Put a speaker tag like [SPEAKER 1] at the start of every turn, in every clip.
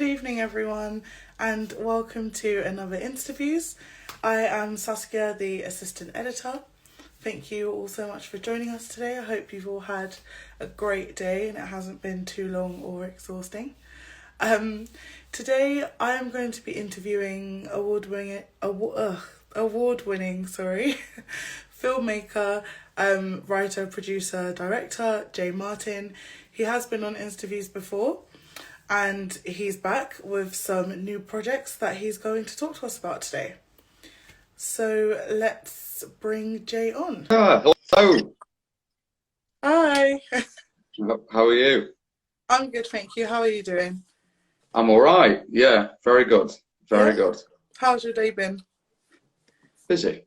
[SPEAKER 1] evening, everyone, and welcome to another Instaviews. I am Saskia, the assistant editor. Thank you all so much for joining us today. I hope you've all had a great day and it hasn't been too long or exhausting. Today, I am going to be interviewing award-winning, filmmaker, writer, producer, director Jay Martin. He has been on Instaviews before, and he's back with some new projects that he's going to talk to us about today. So let's bring Jay on.
[SPEAKER 2] Hello.
[SPEAKER 1] Hi.
[SPEAKER 2] How are you?
[SPEAKER 1] I'm good, thank you. How are you doing?
[SPEAKER 2] I'm all right. Yeah, very good. Very good.
[SPEAKER 1] How's your day been?
[SPEAKER 2] Busy.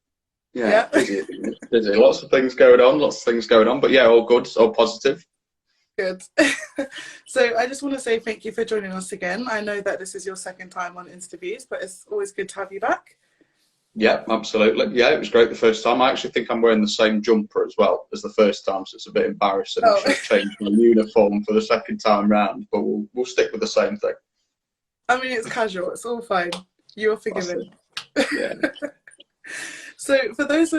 [SPEAKER 2] Yeah. Busy. Busy. Lots of things going on. But yeah, all good, all positive.
[SPEAKER 1] Good. So I just want to say thank you for joining us again. I know that this is your second time on Instaviews, but it's always good to have you back.
[SPEAKER 2] Yeah, absolutely. Yeah, it was great the first time. I actually think I'm wearing the same jumper as well as the first time, so it's a bit embarrassing. I should have changed my uniform for the second time round, but we'll stick with the same thing.
[SPEAKER 1] I mean, it's casual. It's all fine. You're forgiven.
[SPEAKER 2] Yeah.
[SPEAKER 1] So for those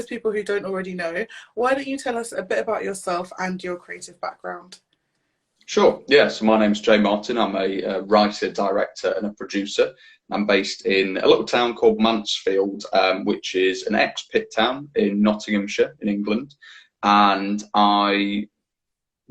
[SPEAKER 1] people who don't already know, why don't you tell us a bit about yourself and your creative background?
[SPEAKER 2] Sure. Yeah. So my name's Jay Martin. I'm a writer, director, and a producer. I'm based in a little town called Mansfield, which is an ex-pit town in Nottinghamshire, in England. And I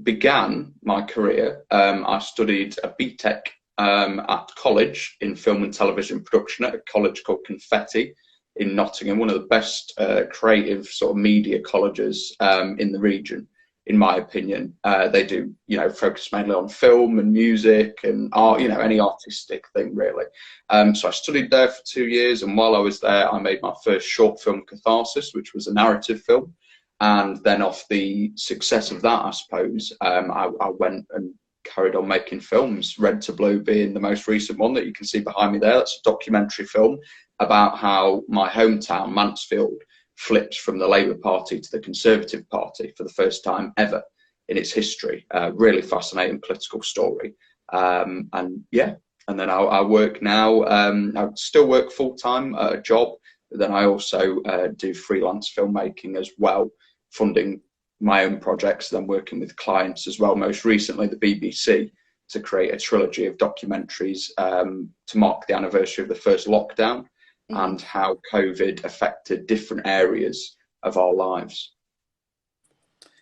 [SPEAKER 2] began my career. I studied a BTEC at college in film and television production at a college called Confetti in Nottingham, one of the best creative sort of media colleges in the region, in my opinion. They do, focus mainly on film and music and art, any artistic thing really. So I studied there for 2 years, and while I was there, I made my first short film, Catharsis, which was a narrative film. And then off the success of that, I suppose, I went and carried on making films, Red to Blue being the most recent one that you can see behind me there. That's a documentary film about how my hometown, Mansfield, flipped from the Labour Party to the Conservative Party for the first time ever in its history. Really fascinating political story. And then I work now. I still work full-time at a job, but then I also do freelance filmmaking as well, funding my own projects, then working with clients as well, most recently the BBC, to create a trilogy of documentaries to mark the anniversary of the first lockdown and how COVID affected different areas of our lives.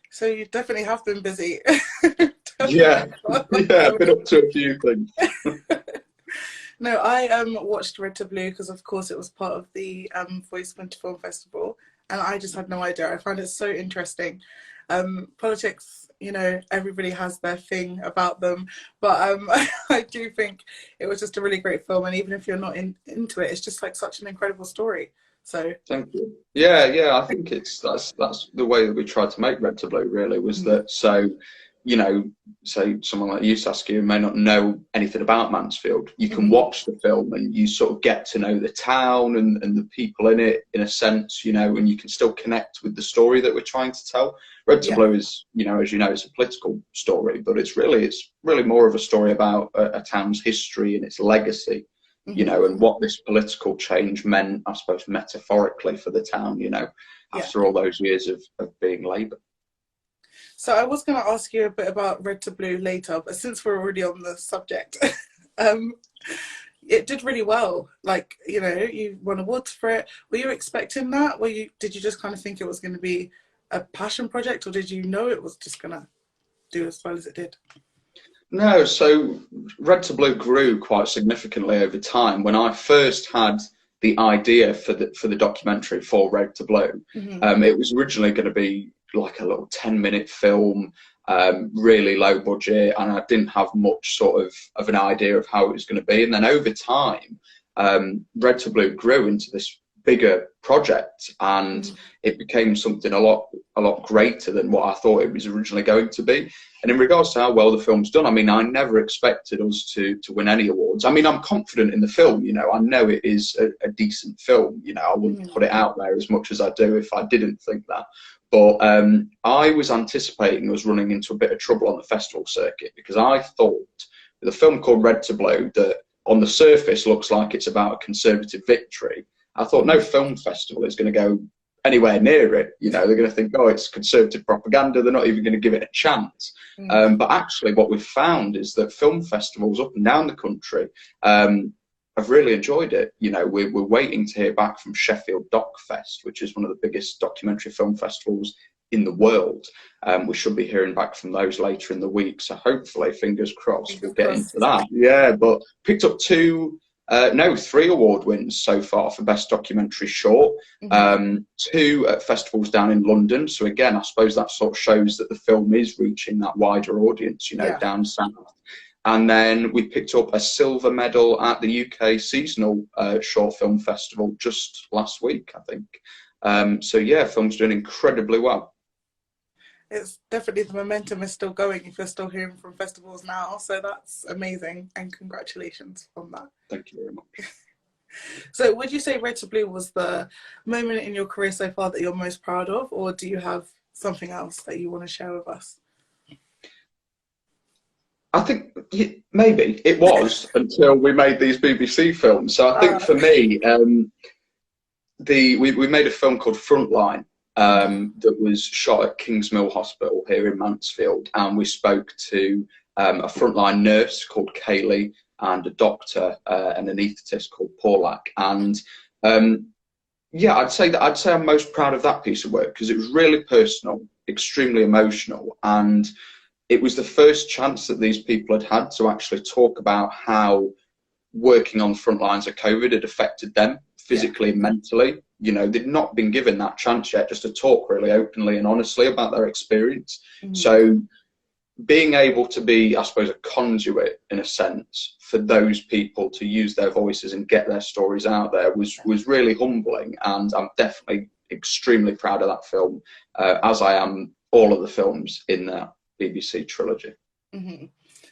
[SPEAKER 2] So
[SPEAKER 1] you definitely have been busy.
[SPEAKER 2] Yeah, I've been up to a few things.
[SPEAKER 1] No, I watched Red to Blue because, of course, it was part of the Voice Winter Film Festival, and I just had no idea. I found it so interesting. Politics, everybody has their thing about them, but I do think it was just a really great film, and even if you're not into it, it's just like such an incredible story. So
[SPEAKER 2] thank you. Yeah, I think that's the way that we tried to make Red to Blue, really, was that so say someone like you, Saskia, may not know anything about Mansfield. You can watch the film and you sort of get to know the town and the people in it, in a sense, and you can still connect with the story that we're trying to tell. Red to Blue is, as you know, it's a political story, but it's really more of a story about a town's history and its legacy, and what this political change meant, I suppose, metaphorically for the town, after all those years of being Labour.
[SPEAKER 1] So I was going to ask you a bit about Red to Blue later, but since we're already on the subject, it did really well. Like, you won awards for it. Were you expecting that? Did you just kind of think it was going to be a passion project, or did you know it was just going to do as well as it did?
[SPEAKER 2] No, so Red to Blue grew quite significantly over time. When I first had the idea for the documentary for Red to Blue, it was originally going to be like a little 10-minute film, really low budget, and I didn't have much sort of an idea of how it was going to be. And then over time, Red to Blue grew into this bigger project, and it became something a lot greater than what I thought it was originally going to be. And in regards to how well the film's done, I mean, I never expected us to win any awards. I mean, I'm confident in the film, I know it is a decent film, I wouldn't put it out there as much as I do if I didn't think that. But I was anticipating us running into a bit of trouble on the festival circuit, because I thought with a film called Red to Blue that on the surface looks like it's about a Conservative victory. I thought no film festival is going to go anywhere near it. You know, they're going to think, oh, it's Conservative propaganda. They're not even going to give it a chance. But actually what we've found is that film festivals up and down the country I've really enjoyed it. You know, we're waiting to hear back from Sheffield Doc Fest, which is one of the biggest documentary film festivals in the world. We should be hearing back from those later in the week. So hopefully, fingers crossed, we'll get into that. Yeah, but picked up three award wins so far for Best Documentary Short, two at festivals down in London. So again, I suppose that sort of shows that the film is reaching that wider audience, you know, down south. And then we picked up a silver medal at the UK Seasonal Short Film Festival just last week, I think. So yeah, film's doing incredibly well.
[SPEAKER 1] It's definitely, the momentum is still going if you're still hearing from festivals now. So that's amazing, and congratulations on that.
[SPEAKER 2] Thank you very much.
[SPEAKER 1] So would you say Red to Blue was the moment in your career so far that you're most proud of, or do you have something else that you want to share with us?
[SPEAKER 2] I think maybe it was until we made these BBC films. So I think for me, we made a film called Frontline that was shot at Kingsmill Hospital here in Mansfield, and we spoke to a frontline nurse called Kaylee and a doctor, an anaesthetist called Paulak. And yeah, I'd say I'm most proud of that piece of work because it was really personal, extremely emotional, and it was the first chance that these people had to actually talk about how working on the front lines of COVID had affected them physically and mentally. You know, they'd not been given that chance yet just to talk really openly and honestly about their experience. So being able to be, I suppose, a conduit in a sense for those people to use their voices and get their stories out there was really humbling. And I'm definitely extremely proud of that film, as I am all of the films in that BBC trilogy.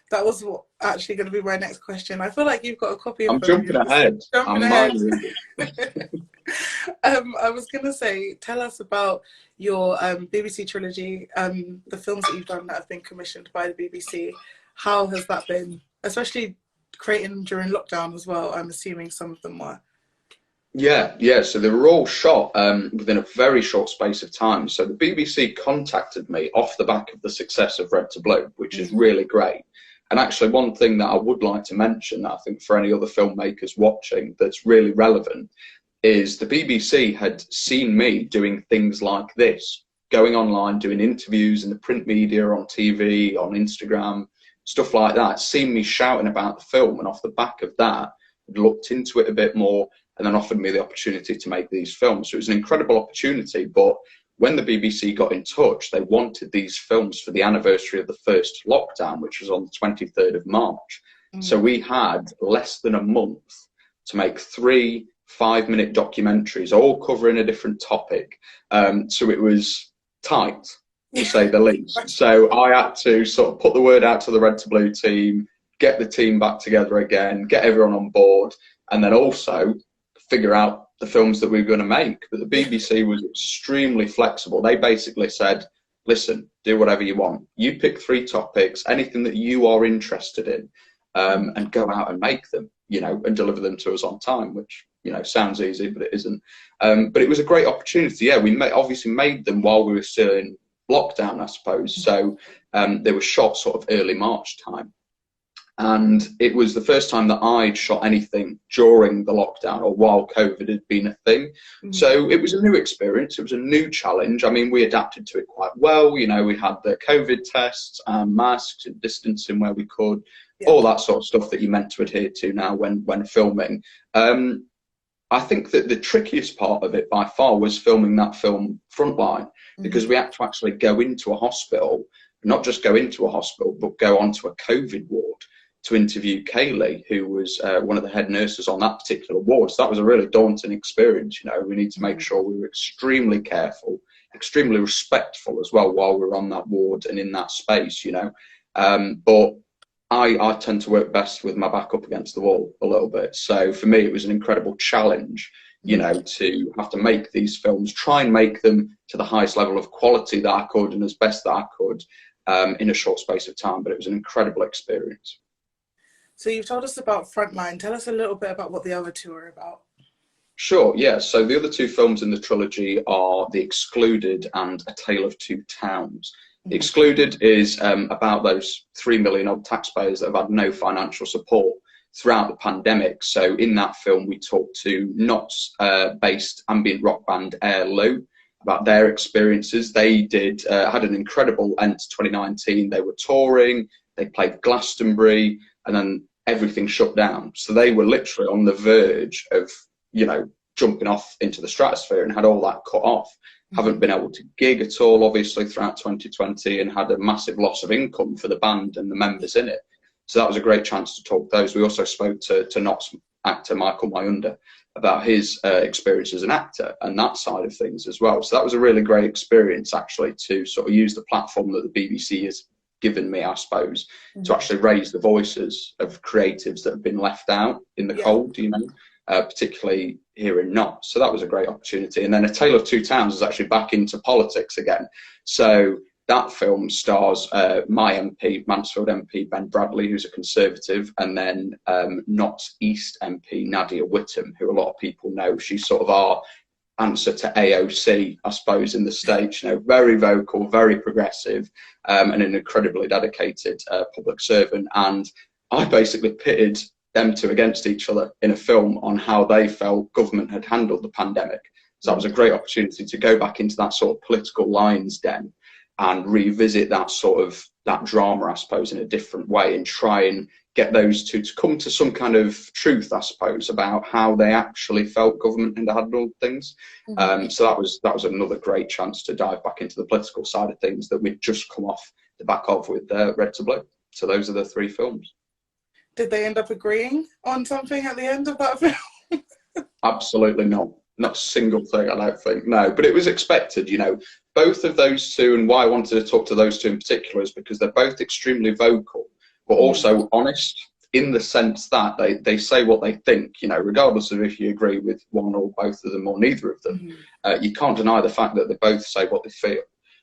[SPEAKER 1] That was actually going to be my next question. I feel like you've got a copy of
[SPEAKER 2] I'm jumping ahead.
[SPEAKER 1] I was going to say, tell us about your BBC trilogy, the films that you've done that have been commissioned by the BBC. How has that been, especially creating them during lockdown as well? I'm assuming some of them were.
[SPEAKER 2] Yeah. So they were all shot within a very short space of time. So the BBC contacted me off the back of the success of Red to Blue, which is really great. And actually, one thing that I would like to mention, that I think for any other filmmakers watching that's really relevant, is the BBC had seen me doing things like this, going online, doing interviews in the print media, on TV, on Instagram, stuff like that, seen me shouting about the film, and off the back of that, looked into it a bit more, and then offered me the opportunity to make these films. So it was an incredible opportunity, but when the BBC got in touch, they wanted these films for the anniversary of the first lockdown, which was on the 23rd of March. So we had less than a month to make 3 5-minute documentaries, all covering a different topic. So it was tight, to say the least. So I had to sort of put the word out to the Red to Blue team, get the team back together again, get everyone on board, and then also figure out the films that we were going to make. But the BBC was extremely flexible. They basically said, listen, do whatever you want. You pick 3 topics, anything that you are interested in, and go out and make them, you know, and deliver them to us on time, which, you know, sounds easy, but it isn't. But it was a great opportunity. Yeah, we obviously made them while we were still in lockdown, I suppose. So they were shot sort of early March time. And it was the first time that I'd shot anything during the lockdown or while COVID had been a thing. So it was a new experience. It was a new challenge. I mean, we adapted to it quite well. You know, we had the COVID tests and masks and distancing where we could, all that sort of stuff that you're meant to adhere to now when filming. I think that the trickiest part of it by far was filming that film Frontline, because we had to actually go into a hospital, not just go into a hospital, but go onto a COVID ward to interview Kaylee, who was one of the head nurses on that particular ward. So that was a really daunting experience. You know, we need to make sure we were extremely careful, extremely respectful as well while we were on that ward and in that space, you know. But I tend to work best with my back up against the wall a little bit. So for me, it was an incredible challenge, you know, to have to make these films, try and make them to the highest level of quality that I could and as best that I could in a short space of time. But it was an incredible experience.
[SPEAKER 1] So you've told us about Frontline. Tell us a little bit about what the other two are about.
[SPEAKER 2] Sure, yeah. So the other two films in the trilogy are The Excluded and A Tale of Two Towns. The
[SPEAKER 1] Mhm.
[SPEAKER 2] Excluded is about those 3 million odd taxpayers that have had no financial support throughout the pandemic. So in that film, we talked to Notts-based ambient rock band Airlo about their experiences. They had an incredible end to 2019. They were touring, they played Glastonbury, and then everything shut down. So they were literally on the verge of, jumping off into the stratosphere and had all that cut off. Haven't been able to gig at all, obviously, throughout 2020, and had a massive loss of income for the band and the members in it. So that was a great chance to talk those. We also spoke to Knott's actor Michael Mayunda about his experience as an actor and that side of things as well. So that was a really great experience, actually, to sort of use the platform that the BBC has given me, I suppose, to actually raise the voices of creatives that have been left out in the cold, particularly here in Notts. So that was a great opportunity. And then A Tale of Two Towns is actually back into politics again. So that film stars my MP, Mansfield MP Ben Bradley, who's a Conservative, and then Notts East MP Nadia Whittam, who a lot of people know. She's sort of our answer to AOC, I suppose, in the States. Very vocal, very progressive, and an incredibly dedicated public servant. And I basically pitted them two against each other in a film on how they felt government had handled the pandemic. So that was a great opportunity to go back into that sort of political lion's den and revisit that drama, I suppose, in a different way, and try and get those two to come to some kind of truth, I suppose, about how they actually felt government had handled things. So that was another great chance to dive back into the political side of things that we'd just come off the back of with Red to Blue. So those are the three films.
[SPEAKER 1] Did they end up agreeing on something at the end of that film?
[SPEAKER 2] Absolutely not. Not a single thing, I don't think. No, but it was expected, Both of those two, and why I wanted to talk to those two in particular is because they're both extremely vocal, but also honest, in the sense that they say what they think, regardless of if you agree with one or both of them or neither of them. You can't deny the fact that they both say what they feel.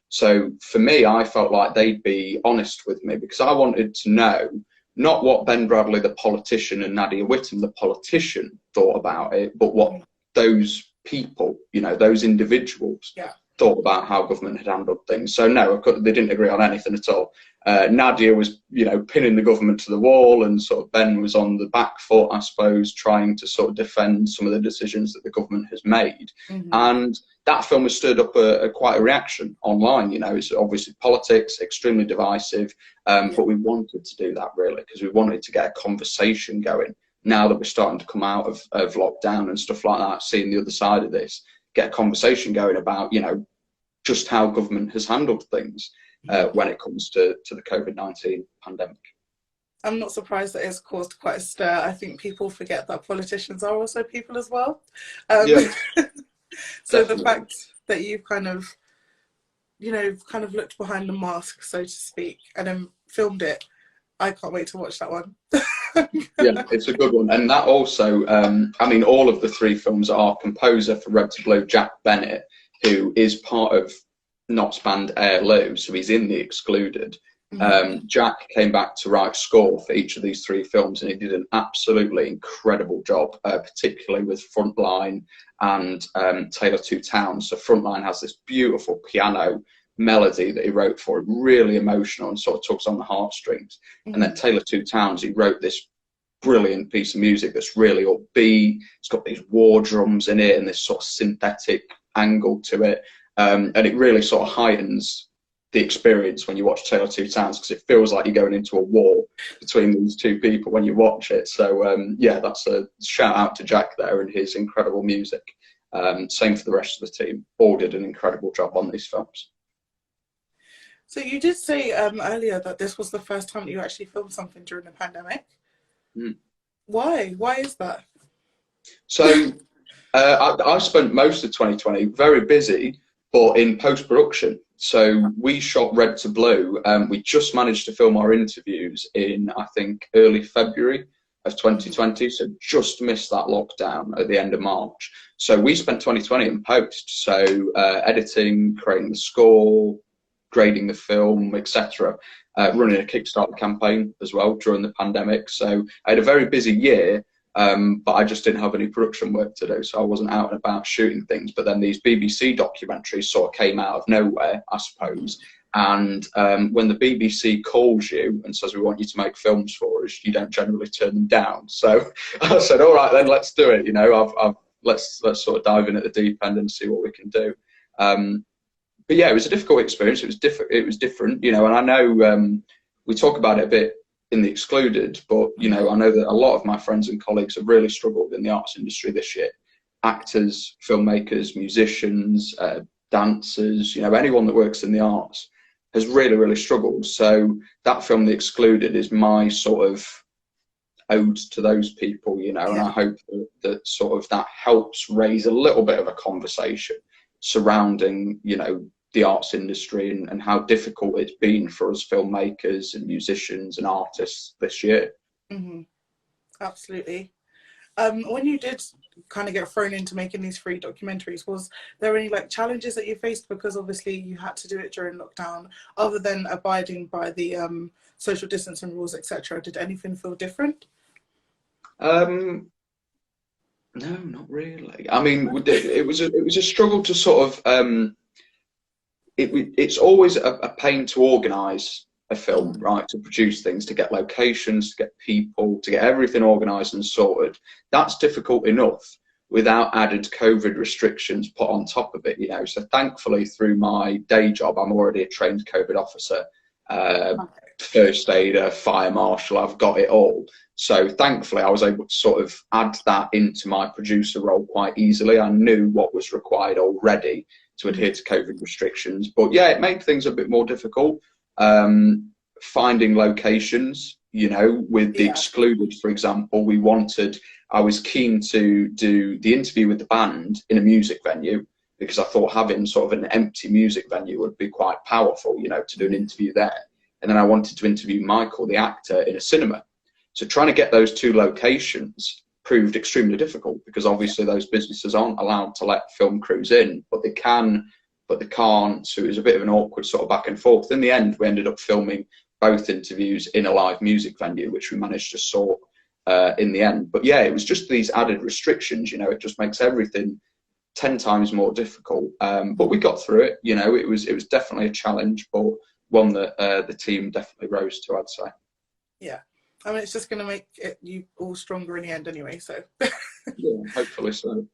[SPEAKER 2] So for me, I felt like they'd be honest with me, because I wanted to know not what Ben Bradley, the politician, and Nadia Whittam, the politician, thought about it, but what those people, those individuals thought about how government had handled things. So no, they didn't agree on anything at all. Nadia was, pinning the government to the wall, and sort of Ben was on the back foot, I suppose, trying to sort of defend some of the decisions that the government has made. And that film has stirred up quite a reaction online. It's obviously politics, extremely divisive, but we wanted to do that really because we wanted to get a conversation going. Now that we're starting to come out of lockdown and stuff like that, seeing the other side of this, get a conversation going about, just how government has handled things when it comes to the COVID-19 pandemic.
[SPEAKER 1] I'm not surprised that it's caused quite a stir. I think people forget that politicians are also people as well. So definitely. The fact that you've kind of looked behind the mask, so to speak, and then filmed it, I can't wait to watch that one.
[SPEAKER 2] Yeah, it's a good one. And that also, all of the three films are composer for Red to Blue, Jack Bennett, who is part of Notts band Airlo, so he's in The Excluded. Jack came back to write score for each of these three films, and he did an absolutely incredible job, particularly with Frontline and Tale of Two Towns. So Frontline has this beautiful piano melody that he wrote for it, really emotional and sort of tugs on the heartstrings. And then Tale of Two Towns, he wrote this brilliant piece of music that's really upbeat. It's got these war drums in it and this sort of synthetic angle to it, and it really sort of heightens the experience when you watch Tale of Two Towns, because it feels like you're going into a war between these two people when you watch it. So that's a shout out to Jack there and his incredible music. Same for the rest of the team. All did an incredible job on these films.
[SPEAKER 1] So you did say earlier that this was the first time that you actually filmed something during the pandemic. Why? Why is that? So
[SPEAKER 2] I spent most of 2020 very busy, but in post-production. So we shot Red to Blue. We just managed to film our interviews in, I think, early February of 2020. So just missed that lockdown at the end of March. So we spent 2020 in post. So editing, creating the score, grading the film, etc. Running a Kickstarter campaign as well during the pandemic. So I had a very busy year, but I just didn't have any production work to do, so I wasn't out and about shooting things. But then these BBC documentaries sort of came out of nowhere, I suppose. And when the BBC calls you and says, we want you to make films for us, you don't generally turn them down. So I said, all right, then let's do it. You know, let's sort of dive in at the deep end and see what we can do. But yeah, it was a difficult experience. It was different, you know, and I know we talk about it a bit in the Excluded, but, you know, I know that a lot of my friends and colleagues have really struggled in the arts industry this year. Actors, filmmakers, musicians, dancers, you know, anyone that works in the arts has really, really struggled. So that film, The Excluded, is my sort of ode to those people, you know, and I hope that sort of that helps raise a little bit of a conversation surrounding, you know, the arts industry and how difficult it's been for us filmmakers and musicians and artists this year.
[SPEAKER 1] Mm-hmm. Absolutely. When you did kind of get thrown into making these 3 documentaries, was there any like challenges that you faced, because obviously you had to do it during lockdown, other than abiding by the social distancing rules, etc.? Did anything feel different?
[SPEAKER 2] No, not really. I mean, it was a struggle to sort of it's always a pain to organise a film, right? To produce things, to get locations, to get people, to get everything organised and sorted. That's difficult enough without added COVID restrictions put on top of it, you know. So thankfully, through my day job, I'm already a trained COVID officer, first aider, fire marshal. I've got it all. So thankfully, I was able to sort of add that into my producer role quite easily. I knew what was required already to adhere to COVID restrictions. But yeah, it made things a bit more difficult. Finding locations, you know, with the Excluded, for example, I was keen to do the interview with the band in a music venue, because I thought having sort of an empty music venue would be quite powerful, you know, to do an interview there. And then I wanted to interview Michael, the actor, in a cinema. So trying to get those 2 locations proved extremely difficult, because obviously those businesses aren't allowed to let film crews in, but they can, but they can't. So it was a bit of an awkward sort of back and forth. In the end, we ended up filming both interviews in a live music venue, which we managed to sort in the end. But yeah, it was just these added restrictions, you know, it just makes everything 10 times more difficult. But we got through it, you know. It was definitely a challenge, but one that the team definitely rose to, I'd say.
[SPEAKER 1] Yeah. I mean, it's just going to make you all stronger in the end anyway, so.
[SPEAKER 2] Yeah, hopefully so.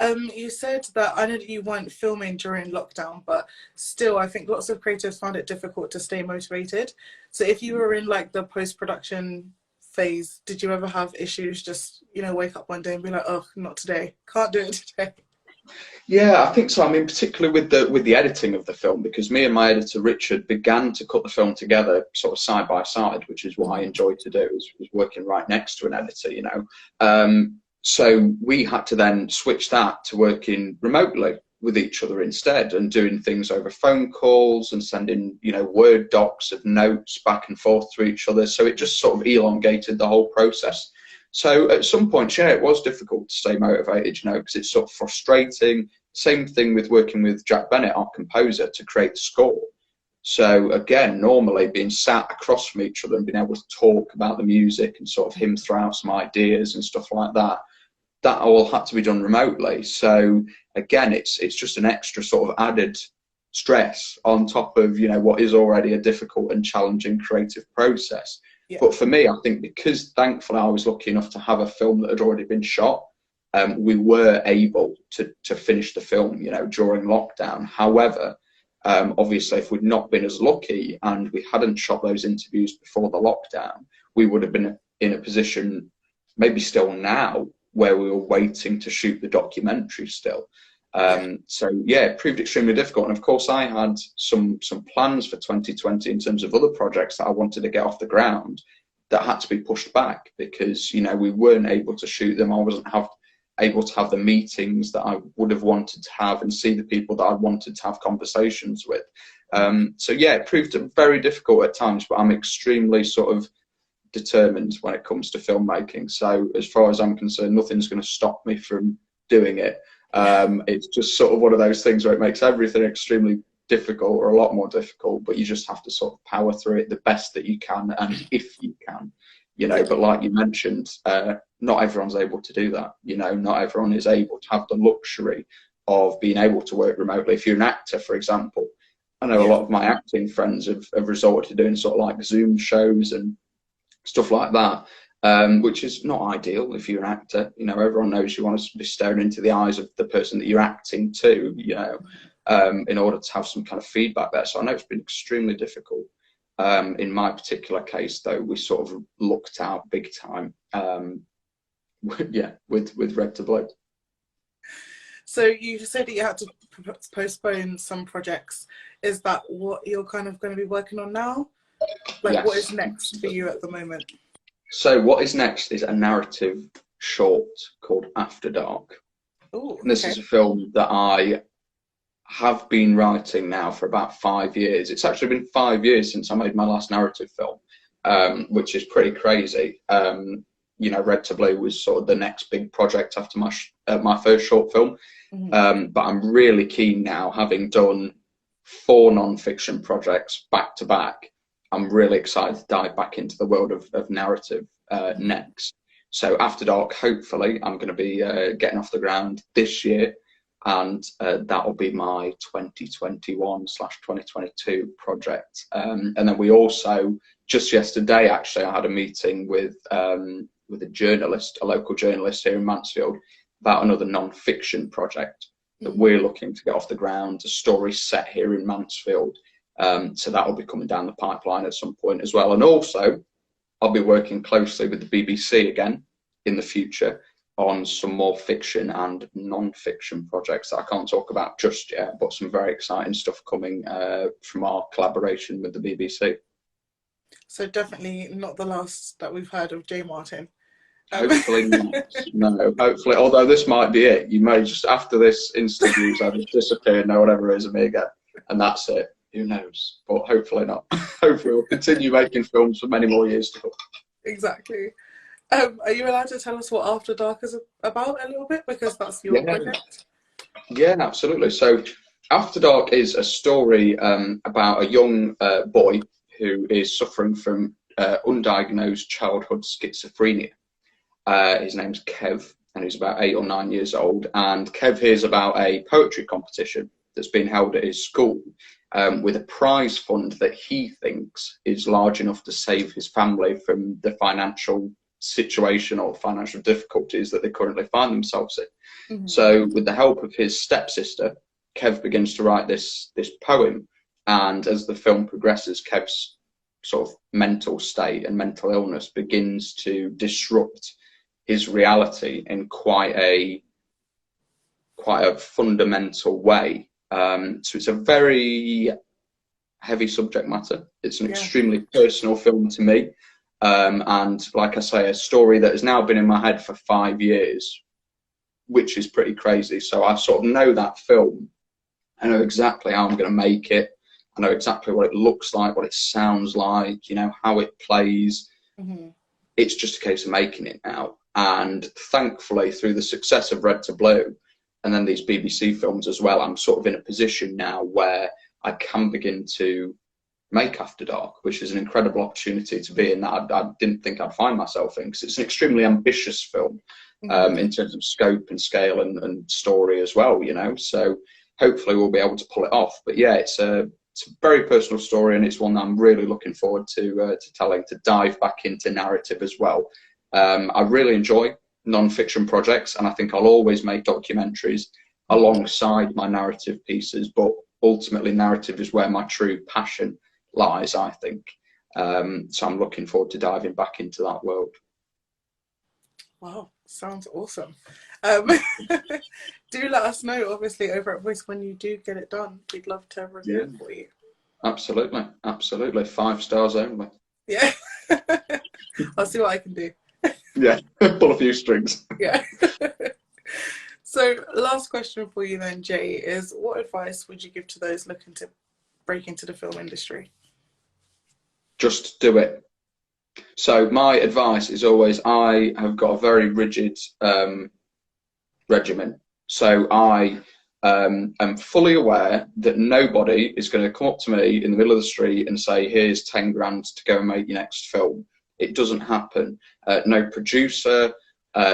[SPEAKER 1] You said that, I know that you weren't filming during lockdown, but still, I think lots of creatives found it difficult to stay motivated. So if you were in like the post-production phase, did you ever have issues just, you know, wake up one day and be like, oh, not today, can't do it today?
[SPEAKER 2] Yeah, I think so. I mean, particularly with the editing of the film, because me and my editor Richard began to cut the film together sort of side by side, which is what I enjoyed to do, was working right next to an editor, you know. So we had to then switch that to working remotely with each other instead, and doing things over phone calls and sending, you know, Word docs of notes back and forth to each other. So it just sort of elongated the whole process. So at some point, yeah, it was difficult to stay motivated, you know, because it's sort of frustrating. Same thing with working with Jack Bennett, our composer, to create the score. So again, normally being sat across from each other and being able to talk about the music and sort of him throw out some ideas and stuff like that, that all had to be done remotely. So again, it's just an extra sort of added stress on top of, you know, what is already a difficult and challenging creative process. Yeah. But for me, I think because thankfully I was lucky enough to have a film that had already been shot, we were able to finish the film, you know, during lockdown. However, obviously, if we'd not been as lucky and we hadn't shot those interviews before the lockdown, we would have been in a position, maybe still now, where we were waiting to shoot the documentary still. So yeah, it proved extremely difficult. And of course, I had some plans for 2020 in terms of other projects that I wanted to get off the ground that had to be pushed back because, you know, we weren't able to shoot them. I wasn't able to have the meetings that I would have wanted to have and see the people that I wanted to have conversations with. So yeah, it proved very difficult at times, but I'm extremely sort of determined when it comes to filmmaking. So as far as I'm concerned, nothing's going to stop me from doing it. It's just sort of one of those things where it makes everything extremely difficult, or a lot more difficult, but you just have to sort of power through it the best that you can, and if you can, you know. But like you mentioned, not everyone's able to do that. You know, not everyone is able to have the luxury of being able to work remotely. If you're an actor, for example, I know a lot of my acting friends have resorted to doing sort of like Zoom shows and stuff like that, which is not ideal if you're an actor. You know, everyone knows you want to be staring into the eyes of the person that you're acting to, you know, in order to have some kind of feedback there. So I know it's been extremely difficult. In my particular case, though, we sort of looked out big time, yeah, with Red to Blue.
[SPEAKER 1] So you said that you had to postpone some projects. Is that what you're kind of going to be working on now? Like, yes. What is next for you at the moment?
[SPEAKER 2] So what is next is a narrative short called After Dark.
[SPEAKER 1] Ooh,
[SPEAKER 2] and this is a film that I have been writing now for about 5 years. It's actually been 5 years since I made my last narrative film, which is pretty crazy. You know, Red to Blue was sort of the next big project after my first short film. But I'm really keen now, having done 4 non-fiction projects back to back. I'm really excited to dive back into the world of narrative next. So After Dark, hopefully, I'm going to be getting off the ground this year, and that will be my 2021/2022 project. And then we also, just yesterday, actually, I had a meeting with a journalist, a local journalist here in Mansfield, about another non-fiction project that we're looking to get off the ground. A story set here in Mansfield. So that will be coming down the pipeline at some point as well. And also, I'll be working closely with the BBC again in the future on some more fiction and non-fiction projects that I can't talk about just yet, but some very exciting stuff coming from our collaboration with the BBC. So
[SPEAKER 1] definitely not the last that we've heard of J. Martin.
[SPEAKER 2] Hopefully not. No, hopefully. Although this might be it. You may just, after this Instaviews, I've just disappeared, no one ever hears of me again. And that's it. Who knows? But hopefully not. Hopefully we'll continue making films for many more years to come.
[SPEAKER 1] Exactly. Are you allowed to tell us what After Dark is about a little bit? Because that's your project.
[SPEAKER 2] Yeah, absolutely. So After Dark is a story about a young boy who is suffering from undiagnosed childhood schizophrenia. His name's Kev, and he's about 8 or 9 years old. And Kev hears about a poetry competition that's been held at his school, with a prize fund that he thinks is large enough to save his family from the financial situation or financial difficulties that they currently find themselves in. So with the help of his stepsister, Kev begins to write this poem, and as the film progresses, Kev's sort of mental state and mental illness begins to disrupt his reality in quite a fundamental way. So it's a very heavy subject matter. It's an extremely personal film to me. And like I say, a story that has now been in my head for 5 years, which is pretty crazy. So I sort of know that film. I know exactly how I'm going to make it. I know exactly what it looks like, what it sounds like, you know, how it plays. It's just a case of making it now. And thankfully, through the success of Red to Blue, and then these BBC films as well, I'm sort of in a position now where I can begin to make After Dark, which is an incredible opportunity to be in that I didn't think I'd find myself in, because it's an extremely ambitious film in terms of scope and scale and story as well, you know. So hopefully we'll be able to pull it off. But yeah, it's a very personal story, and it's one that I'm really looking forward to telling, to dive back into narrative as well. I really enjoy non-fiction projects, and I think I'll always make documentaries alongside my narrative pieces, but ultimately narrative is where my true passion lies, I think. So I'm looking forward to diving back into that world.
[SPEAKER 1] Wow, sounds awesome. Do let us know, obviously, over at Voice when you do get it done. We'd love to review it for you.
[SPEAKER 2] Absolutely, absolutely. 5 stars only.
[SPEAKER 1] Yeah. I'll see what I can do.
[SPEAKER 2] Yeah, pull a few strings.
[SPEAKER 1] Yeah. So last question for you then, Jay, is what advice would you give to those looking to break into the film industry?
[SPEAKER 2] Just do it. So my advice is always, I have got a very rigid regimen. So I I'm fully aware that nobody is going to come up to me in the middle of the street and say, here's 10 grand to go and make your next film. It doesn't happen. No producer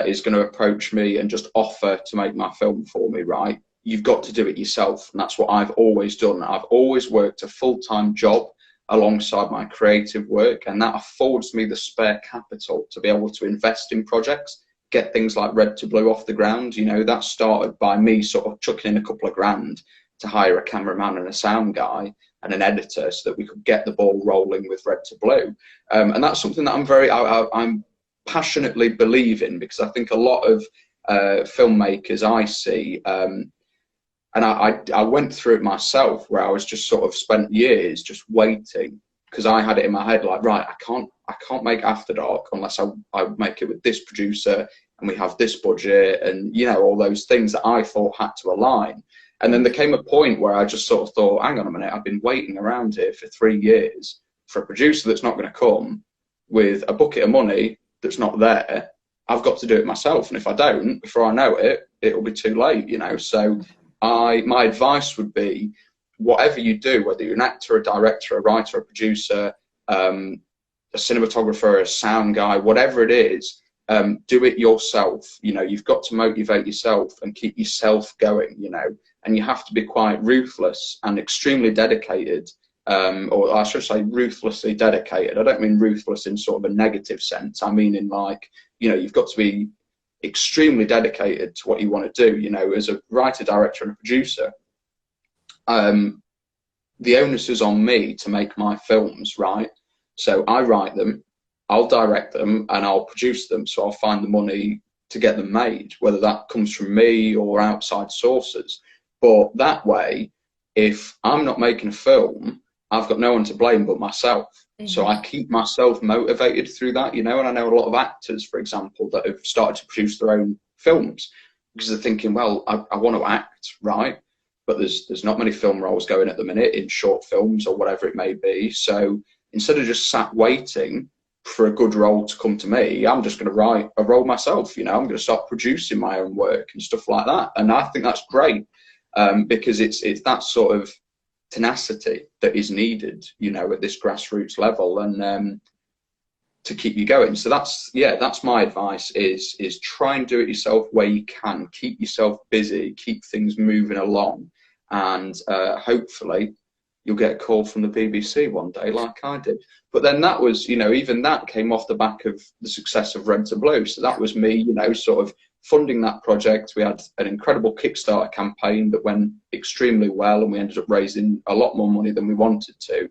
[SPEAKER 2] is going to approach me and just offer to make my film for me, right? You've got to do it yourself. And that's what I've always done. I've always worked a full-time job alongside my creative work, and that affords me the spare capital to be able to invest in projects, get things like Red to Blue off the ground. You know, that started by me sort of chucking in a couple of grand to hire a cameraman and a sound guy and an editor so that we could get the ball rolling with Red to Blue. And that's something that I'm passionately believe in, because I think a lot of filmmakers I see, and I went through it myself, where I was just sort of spent years just waiting, because I had it in my head like, right, I can't make After Dark unless I make it with this producer and we have this budget, and you know, all those things that I thought had to align. And then there came a point where I just sort of thought, hang on a minute, I've been waiting around here for 3 years for a producer that's not going to come with a bucket of money that's not there. I've got to do it myself, and if I don't, before I know it, it'll be too late, you know. So my advice would be, whatever you do, whether you're an actor, a director, a writer, a producer, a cinematographer, a sound guy, whatever it is, do it yourself. You know, you've got to motivate yourself and keep yourself going, you know, and you have to be quite ruthless and extremely dedicated, or I should say ruthlessly dedicated. I don't mean ruthless in sort of a negative sense. I mean in like, you know, you've got to be extremely dedicated to what you want to do. You know, as a writer, director and a producer, the onus is on me to make my films, right? So I write them, I'll direct them, and I'll produce them. So I'll find the money to get them made, whether that comes from me or outside sources. But that way, if I'm not making a film, I've got no one to blame but myself. Mm-hmm. So I keep myself motivated through that, you know. And I know a lot of actors, for example, that have started to produce their own films because they're thinking, well, I want to act, right? But there's not many film roles going at the minute in short films or whatever it may be. So instead of just sat waiting for a good role to come to me, I'm just going to write a role myself. You know, I'm going to start producing my own work and stuff like that. And I think that's great, because it's that sort of tenacity that is needed, you know, at this grassroots level, and to keep you going. So that's my advice, is try and do it yourself where you can. Keep yourself busy, keep things moving along, and hopefully you'll get a call from the BBC one day like I did. But then that was, you know, even that came off the back of the success of Red to Blue. So that was me, you know, sort of funding that project. We had an incredible Kickstarter campaign that went extremely well, and we ended up raising a lot more money than we wanted to.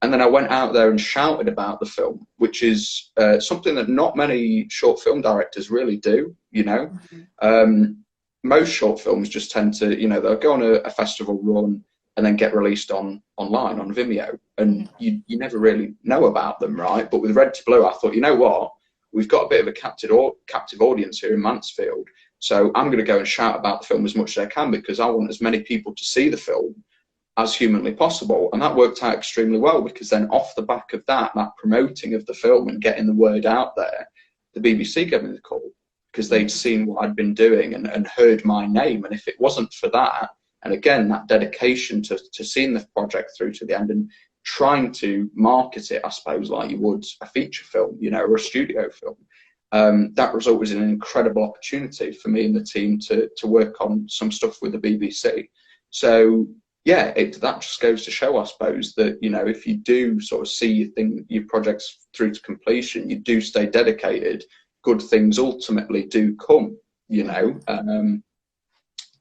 [SPEAKER 2] And then I went out there and shouted about the film, which is something that not many short film directors really do, you know. Mm-hmm. Most short films just tend to, you know, they'll go on a festival run and then get released online on Vimeo, and you never really know about them, right? But with Red to Blue, I thought, you know what, we've got a bit of a captive audience here in Mansfield, so I'm going to go and shout about the film as much as I can, because I want as many people to see the film as humanly possible. And that worked out extremely well, because then off the back of that promoting of the film and getting the word out there, the BBC gave me the call, because they'd seen what I'd been doing and heard my name. And if it wasn't for that, and again, that dedication to seeing the project through to the end and trying to market it, I suppose, like you would a feature film, you know, or a studio film, that resulted in an incredible opportunity for me and the team to work on some stuff with the BBC. So yeah, that just goes to show, I suppose, that, you know, if you do sort of see your projects through to completion, you do stay dedicated, good things ultimately do come, you know.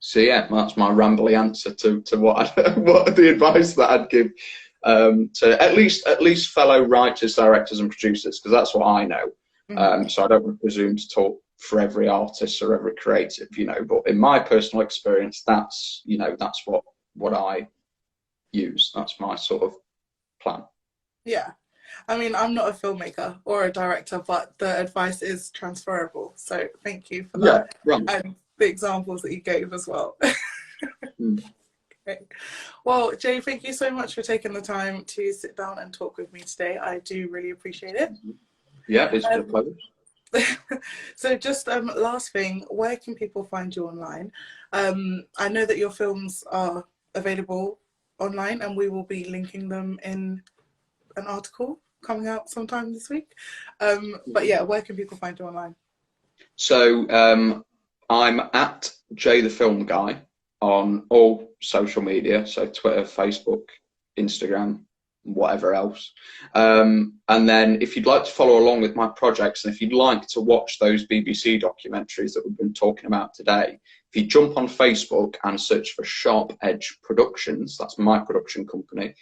[SPEAKER 2] So yeah, that's my rambly answer to what the advice that I'd give to at least fellow writers, directors, and producers, because that's what I know. So I don't presume to talk for every artist or every creative, you know. But in my personal experience, that's what I use. That's my sort of plan.
[SPEAKER 1] Yeah, I mean, I'm not a filmmaker or a director, but the advice is transferable. So thank you for that. Yeah, right. And the examples that you gave as well. Okay. Well, Jay, thank you so much for taking the time to sit down and talk with me today. I do really appreciate it.
[SPEAKER 2] Yeah, it's been a pleasure.
[SPEAKER 1] So just last thing, where can people find you online? I know that your films are available online, and we will be linking them in an article coming out sometime this week. But yeah, where can people find you online?
[SPEAKER 2] So I'm at Jay the Film Guy on all social media, so Twitter, Facebook, Instagram, whatever else. And then if you'd like to follow along with my projects, and if you'd like to watch those BBC documentaries that we've been talking about today, if you jump on Facebook and search for Sharp Edge Productions, that's my production company,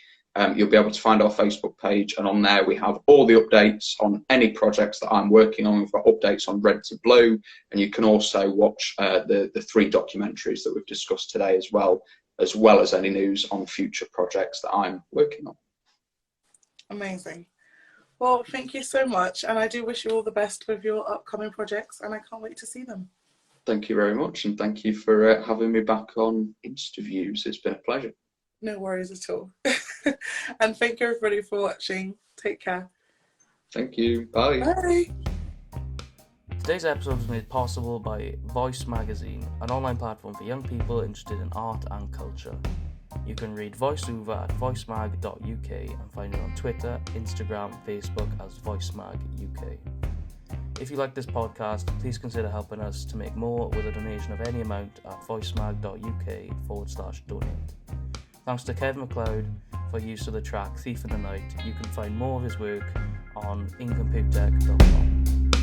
[SPEAKER 2] you'll be able to find our Facebook page, and on there we have all the updates on any projects that I'm working on. We've got updates on Red to Blue, and you can also watch the 3 documentaries that we've discussed today as well as any news on future projects that I'm working on.
[SPEAKER 1] Amazing. Well, thank you so much, and I do wish you all the best with your upcoming projects, and I can't wait to see them.
[SPEAKER 2] Thank you very much, and thank you for having me back on Instaviews. It's been a pleasure.
[SPEAKER 1] No worries at all. And thank you everybody for watching. Take care.
[SPEAKER 2] Thank you. Bye.
[SPEAKER 1] Bye.
[SPEAKER 3] Today's episode was made possible by Voice Magazine, an online platform for young people interested in art and culture. You can read VoiceOver at voicemag.uk and find it on Twitter, Instagram, Facebook as VoiceMagUK. If you like this podcast, please consider helping us to make more with a donation of any amount at voicemag.uk/donate. Thanks to Kevin MacLeod for use of the track Thief in the Night. You can find more of his work on incomputech.com.